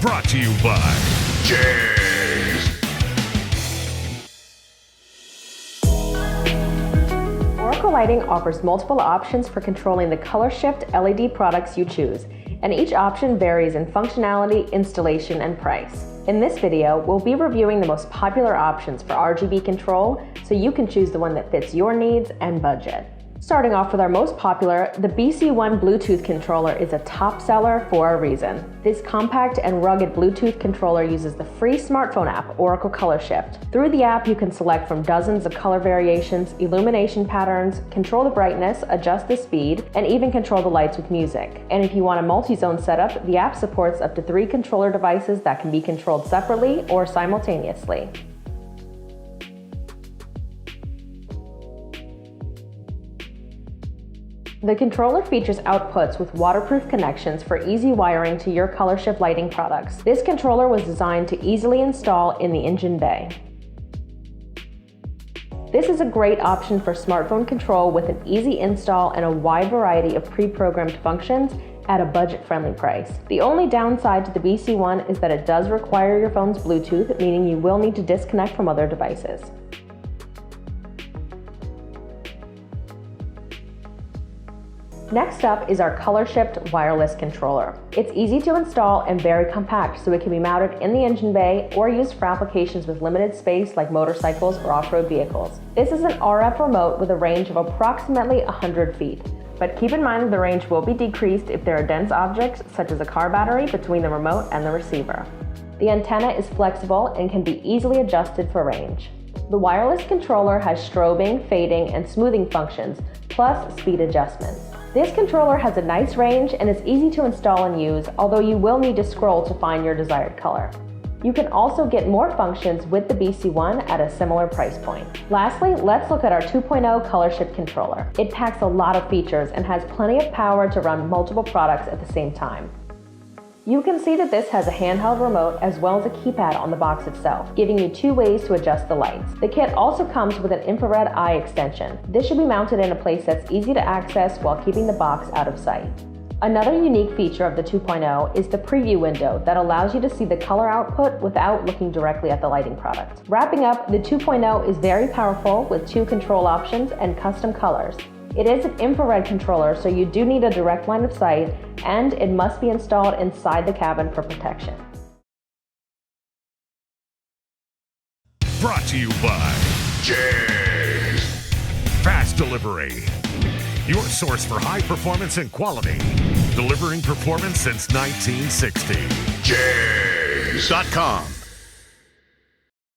Brought to you by JEGS. Oracle Lighting offers multiple options for controlling the ColorSHIFT LED products you choose, and each option varies in functionality, installation, and price. In this video, we'll be reviewing the most popular options for RGB control so you can choose the one that fits your needs and budget. Starting off with our most popular, the Bc1 Bluetooth Controller is a top seller for a reason. This compact and rugged Bluetooth controller uses the free smartphone app, Oracle ColorSHIFT. Through the app, you can select from dozens of color variations, illumination patterns, control the brightness, adjust the speed, and even control the lights with music. And if you want a multi-zone setup, the app supports up to 3 controller devices that can be controlled separately or simultaneously. The controller features outputs with waterproof connections for easy wiring to your ColorSHIFT lighting products. This controller was designed to easily install in the engine bay. This is a great option for smartphone control with an easy install and a wide variety of pre-programmed functions at a budget-friendly price. The only downside to the Bc1 is that it does require your phone's Bluetooth, meaning you will need to disconnect from other devices. Next up is our ColorSHIFT wireless controller. It's easy to install and very compact, so it can be mounted in the engine bay or used for applications with limited space like motorcycles or off-road vehicles. This is an RF remote with a range of approximately 100 feet. But keep in mind that the range will be decreased if there are dense objects such as a car battery between the remote and the receiver. The antenna is flexible and can be easily adjusted for range. The wireless controller has strobing, fading, and smoothing functions, plus speed adjustments. This controller has a nice range and is easy to install and use, although you will need to scroll to find your desired color. You can also get more functions with the Bc1 at a similar price point. Lastly, let's look at our 2.0 ColorSHIFT controller. It packs a lot of features and has plenty of power to run multiple products at the same time. You can see that this has a handheld remote as well as a keypad on the box itself, giving you 2 ways to adjust the lights. The kit also comes with an infrared eye extension. This should be mounted in a place that's easy to access while keeping the box out of sight. Another unique feature of the 2.0 is the preview window that allows you to see the color output without looking directly at the lighting product. Wrapping up, the 2.0 is very powerful with 2 control options and custom colors. It is an infrared controller, so you do need a direct line of sight, and it must be installed inside the cabin for protection. Brought to you by JEGS. Fast delivery. Your source for high performance and quality. Delivering performance since 1960. JEGS.com.